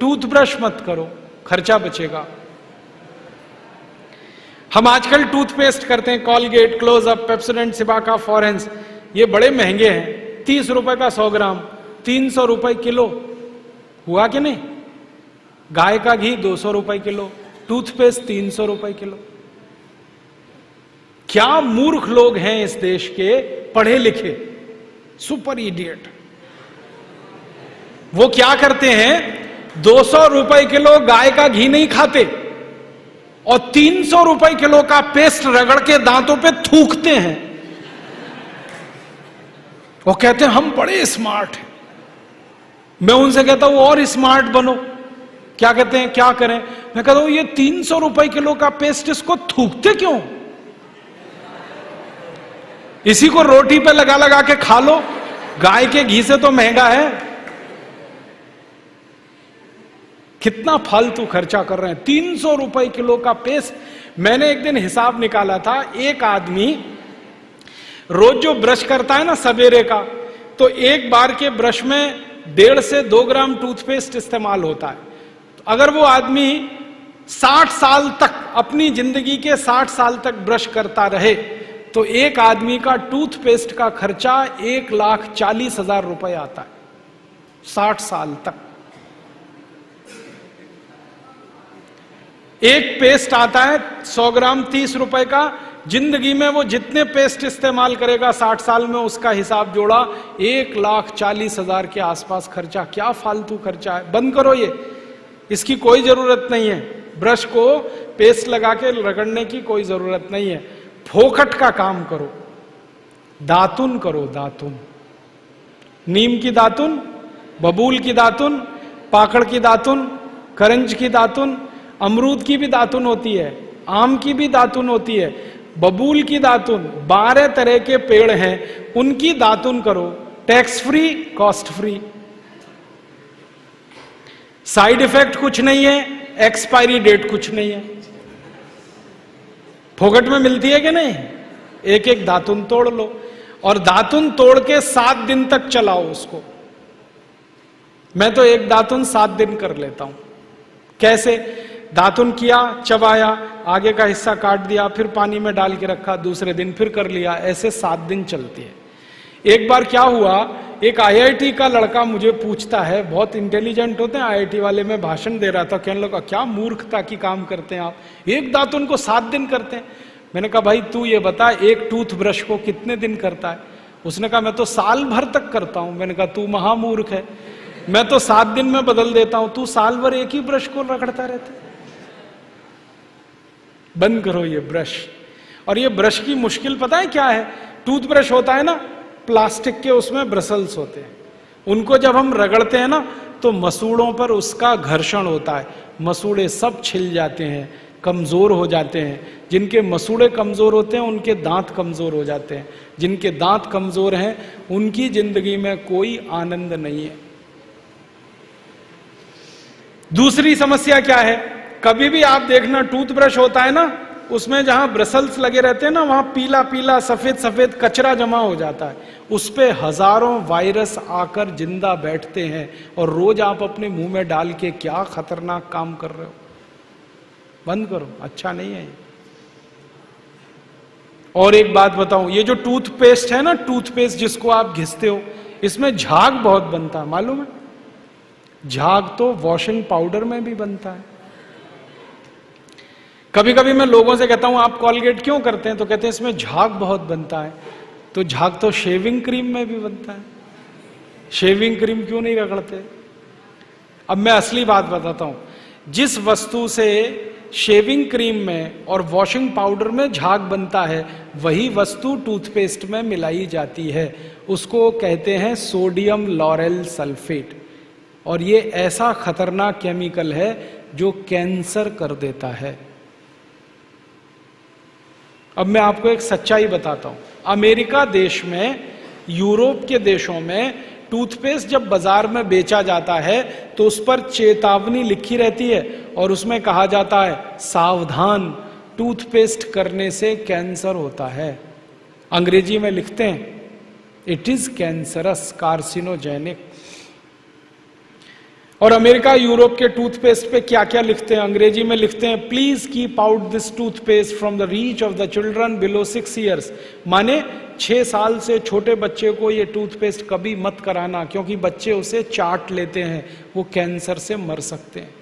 Toothbrush मत करो, खर्चा बचेगा। हम आजकल टूथपेस्ट करते हैं, कॉलगेट, क्लोजअप, पेप्सोडेंट, सिबाका, फॉरेंस, ये बड़े महंगे हैं, 30 रुपए का 100 ग्राम, 300 रुपए किलो, हुआ कि नहीं? गाय का घी 200 रुपए किलो, टूथपेस्ट 300 रुपए किलो। क्या मूर्ख लोग हैं इस देश के, पढ़े लिखे, सुपर इडियट। वो क्या करते हैं, 200 रुपए किलो गाय का घी नहीं खाते और 300 रुपए किलो का पेस्ट रगड़ के दांतों पे थूकते हैं। वो कहते हैं हम बड़े स्मार्ट हैं। मैं उनसे कहता हूं और स्मार्ट बनो। क्या कहते हैं, क्या करें? मैं कहता हूं ये 300 रुपए किलो का पेस्ट, इसको थूकते क्यों? इसी को रोटी पे लगा लगा के खा लो, गाय के घी से तो महंगा है। कितना फालतू खर्चा कर रहे हैं, 300 रुपए किलो का पेस्ट। मैंने एक दिन हिसाब निकाला था, एक आदमी रोज जो ब्रश करता है ना सवेरे का, तो एक बार के ब्रश में 1.5 से 2 ग्राम टूथपेस्ट इस्तेमाल होता है। अगर वो आदमी 60 साल तक, अपनी जिंदगी के 60 साल तक ब्रश करता रहे, तो एक आदमी का टूथपेस्ट का खर्चा 1,40,000 रुपए आता है 60 साल तक। एक पेस्ट आता है 100 ग्राम 30 रुपए का। जिंदगी में वो जितने पेस्ट इस्तेमाल करेगा 60 साल में, उसका हिसाब जोड़ा 1,40,000 के आसपास खर्चा। क्या फालतू खर्चा है, बंद करो ये, इसकी कोई जरूरत नहीं है। ब्रश को पेस्ट लगा के रगड़ने की कोई जरूरत नहीं है। फोकट का काम करो, दातुन करो, दातुन, नीम की दातुन, बबूल की दातुन, पाकड़ की दातुन, करंज की दातुन, अमरूद की भी दातुन होती है, आम की भी दातुन होती है, बबूल की दातुन, 12 तरह के पेड़ हैं, उनकी दातुन करो, tax free, cost free, side effect कुछ नहीं है, एक्सपायरी डेट कुछ नहीं है। फोकट में मिलती है कि नहीं? एक एक दातुन तोड़ लो और दातुन तोड़ के 7 दिन तक चलाओ उसको। मैं तो एक दातुन 7 दिन कर लेता हूं। कैसे? दातुन किया, चबाया, आगे का हिस्सा काट दिया, फिर पानी में डाल के रखा, दूसरे दिन फिर कर लिया, ऐसे 7 दिन चलती है। एक बार क्या हुआ, एक आईआईटी का लड़का मुझे पूछता है, बहुत इंटेलिजेंट होते हैं आईआईटी वाले, में भाषण दे रहा था, कहने लगा क्या मूर्खता की काम करते हैं आप, एक दातुन को 7 दिन करते हैं। मैंने कहा भाई तू ये बता, एक टूथब्रश को कितने दिन करता है? उसने कहा मैं तो साल भर तक करता हूं। मैंने कहा तू महामूर्ख है, मैं तो 7 दिन में बदल देता हूं, तू साल भर एक ही ब्रश को रगड़ता रहता है। बंद करो ये ब्रश। और ये ब्रश की मुश्किल पता है क्या है? टूथब्रश होता है ना प्लास्टिक के, उसमें ब्रसल्स होते हैं, उनको जब हम रगड़ते हैं ना तो मसूड़ों पर उसका घर्षण होता है, मसूड़े सब छिल जाते हैं, कमजोर हो जाते हैं। जिनके मसूड़े कमजोर होते हैं उनके दांत कमजोर हो जाते हैं, जिनके दांत कमजोर हैं उनकी जिंदगी में कोई आनंद नहीं है। दूसरी समस्या क्या है? कभी भी आप देखना टूथब्रश होता है ना, उसमें जहां ब्रसल्स लगे रहते हैं ना, वहां पीला पीला सफेद सफेद कचरा जमा हो जाता है, उस पे हजारों वायरस आकर जिंदा बैठते हैं और रोज आप अपने मुंह में डाल के क्या खतरनाक काम कर रहे हो। बंद करो, अच्छा नहीं है ये। और एक बात बताऊं, ये जो टूथपेस्ट है ना, टूथपेस्ट जिसको आप घिसते हो, इसमें झाग बहुत बनता है, मालूम है? झाग तो वॉशिंग पाउडर में भी बनता है। कभी कभी मैं लोगों से कहता हूं आप कॉलगेट क्यों करते हैं, तो कहते हैं इसमें झाग बहुत बनता है। तो झाग तो शेविंग क्रीम में भी बनता है, शेविंग क्रीम क्यों नहीं रगड़ते? अब मैं असली बात बताता हूं, जिस वस्तु से शेविंग क्रीम में और वॉशिंग पाउडर में झाग बनता है, वही वस्तु टूथपेस्ट में मिलाई जाती है, उसको कहते हैं सोडियम लॉरेल सल्फेट। और ये ऐसा खतरनाक केमिकल है जो कैंसर कर देता है। अब मैं आपको एक सच्चाई बताता हूं, अमेरिका देश में, यूरोप के देशों में टूथपेस्ट जब बाजार में बेचा जाता है तो उस पर चेतावनी लिखी रहती है और उसमें कहा जाता है सावधान, टूथपेस्ट करने से कैंसर होता है। अंग्रेजी में लिखते हैं इट इज कैंसरस, कार्सिनोजेनिक। और अमेरिका यूरोप के टूथपेस्ट पे क्या क्या लिखते हैं, अंग्रेजी में लिखते हैं, please keep out this toothpaste from the reach of the children below 6 years. माने 6 साल से छोटे बच्चे को ये टूथपेस्ट कभी मत कराना, क्योंकि बच्चे उसे चाट लेते हैं, वो कैंसर से मर सकते हैं।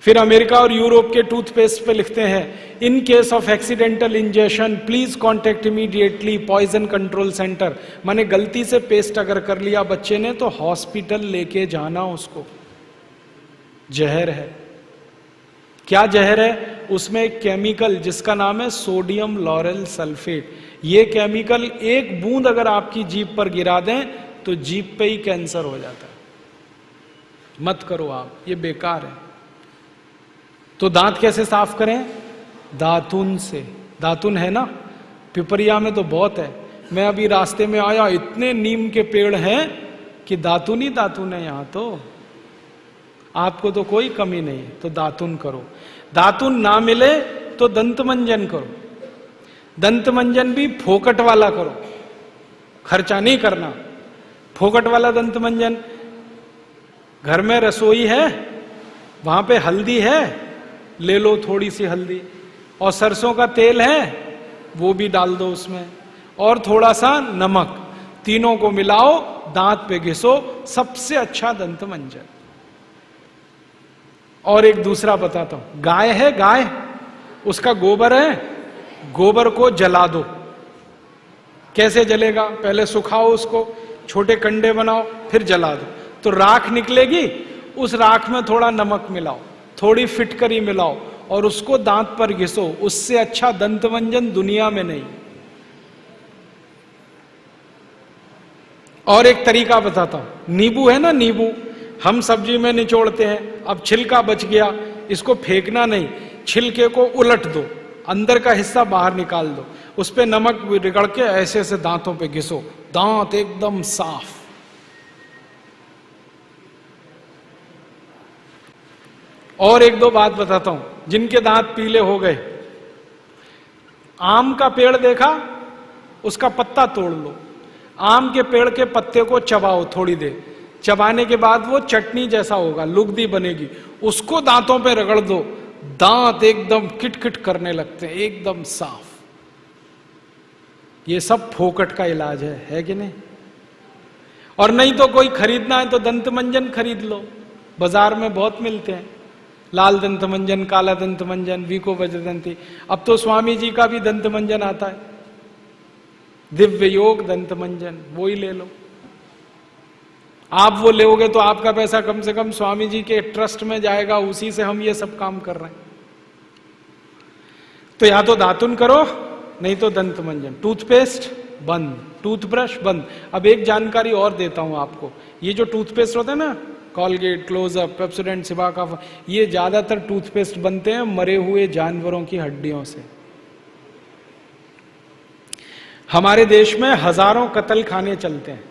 फिर अमेरिका और यूरोप के टूथपेस्ट पे लिखते हैं, in case of accidental injection please contact immediately poison control centre. माने गलती से पेस्ट अगर कर लिया बच्चे ने तो हॉस्पिटल लेके जाना उसको। जहर है। क्या जहर है? उसमें एक केमिकल जिसका नाम है सोडियम लॉरेल सल्फेट। ये केमिकल एक बूंद अगर आपकी जीभ पर गिरा दें तो जीभ पे ही कैंसर हो जाता है। मत करो आप, ये बेकार है। तो दांत कैसे साफ करें? दातुन से। दातुन है ना, पिपरिया में तो बहुत है। मैं अभी रास्ते में आया, इतने नीम के पेड़ हैं कि दातुन ही दातुन है यहां तो। आपको तो कोई कमी नहीं है, तो दातुन करो। दातुन ना मिले तो दंत मंजन करो। दंत मंजन भी फोकट वाला करो, खर्चा नहीं करना। फोकट वाला दंत मंजन, घर में रसोई है, वहां पे हल्दी है, ले लो थोड़ी सी हल्दी, और सरसों का तेल है वो भी डाल दो उसमें, और थोड़ा सा नमक, तीनों को मिलाओ, दांत पे घिसो, सबसे अच्छा दंत मंजन। और एक दूसरा बताता हूं, गाय है, गाय, उसका गोबर है, गोबर को जला दो। कैसे जलेगा? पहले सुखाओ उसको, छोटे कंडे बनाओ, फिर जला दो, तो राख निकलेगी। उस राख में थोड़ा नमक मिलाओ, थोड़ी फिटकरी मिलाओ, और उसको दांत पर घिसो। उससे अच्छा दंत मंजन दुनिया में नहीं। और एक तरीका बताता हूं, नींबू है ना, नींबू हम सब्जी में निचोड़ते हैं, अब छिलका बच गया, इसको फेंकना नहीं, छिलके को उलट दो, अंदर का हिस्सा बाहर निकाल दो, उस पे नमक रगड़ के ऐसे ऐसे दांतों पे घिसो, दांत एकदम साफ। और एक दो बात बताता हूं, जिनके दांत पीले हो गए, आम का पेड़ देखा, उसका पत्ता तोड़ लो, आम के पेड़ के पत्ते को चबाओ थोड़ी देर, चबाने के बाद वो चटनी जैसा होगा, लुगदी बनेगी, उसको दांतों पे रगड़ दो, दांत एकदम किटकिट करने लगते हैं, एकदम साफ। ये सब फोकट का इलाज है कि नहीं? और नहीं तो कोई खरीदना है तो दंत मंजन खरीद लो, बाजार में बहुत मिलते हैं, लाल दंत मंजन, काला दंत मंजन, वीको वज्रदंती। अब तो स्वामी जी का भी दंत मंजन आता है, दिव्य योग दंत मंजन, वो ही ले लो। आप वो लोगे तो आपका पैसा कम से कम स्वामी जी के ट्रस्ट में जाएगा, उसी से हम ये सब काम कर रहे हैं। तो या तो दातुन करो, नहीं तो दंत मंजन। टूथपेस्ट बंद, टूथब्रश बंद। अब एक जानकारी और देता हूं आपको, ये जो टूथपेस्ट होता है ना, कॉलगेट, क्लोजअप, पेप्सोडेंट, सिबाका, ये ज्यादातर टूथपेस्ट बनते हैं मरे हुए जानवरों की हड्डियों से। हमारे देश में हजारों कत्ल खाने चलते हैं,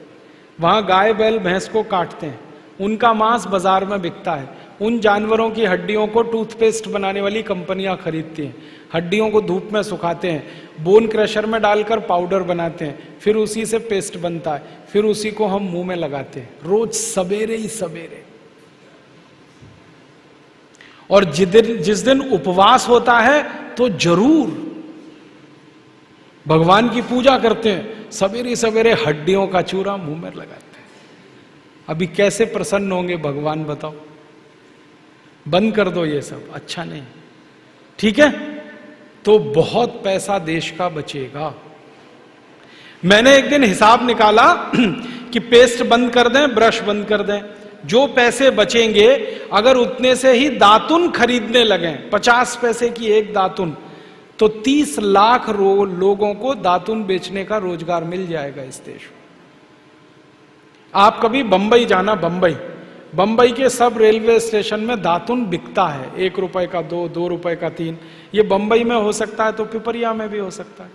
वहां गाय बैल भैंस को काटते हैं, उनका मांस बाजार में बिकता है। उन जानवरों की हड्डियों को टूथपेस्ट बनाने वाली कंपनियां खरीदती हैं, हड्डियों को धूप में सुखाते हैं, बोन क्रशर में डालकर पाउडर बनाते हैं, फिर उसी से पेस्ट बनता है, फिर उसी को हम मुंह में लगाते हैं, रोज सवेरे ही सवेरे। और जिस दिन उपवास होता है तो जरूर भगवान की पूजा करते हैं, सवेरे सवेरे हड्डियों का चूरा मुंह में लगाते हैं। अभी कैसे प्रसन्न होंगे भगवान बताओ? बंद कर दो ये सब, अच्छा नहीं, ठीक है? तो बहुत पैसा देश का बचेगा। मैंने एक दिन हिसाब निकाला कि पेस्ट बंद कर दें, ब्रश बंद कर दें, जो पैसे बचेंगे अगर उतने से ही दातुन खरीदने लगे, 50 पैसे की एक दातुन, तो 30 लाख लोगों को दातुन बेचने का रोजगार मिल जाएगा इस देश में। आप कभी बंबई जाना, बंबई के सब रेलवे स्टेशन में दातुन बिकता है, 1 रुपए का 2 रुपए का 3। ये बंबई में हो सकता है तो पिपरिया में भी हो सकता है।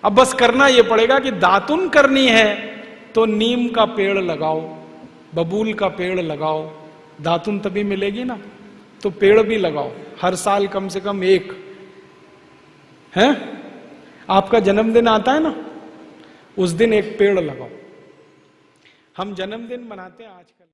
अब बस करना यह पड़ेगा कि दातुन करनी है तो नीम का पेड़ लगाओ, बबूल का पेड़ लगाओ, दातुन तभी मिलेगी ना। तो पेड़ भी लगाओ, हर साल कम से कम एक। है आपका जन्मदिन आता है ना, उस दिन एक पेड़ लगाओ। हम जन्मदिन मनाते हैं आजकल।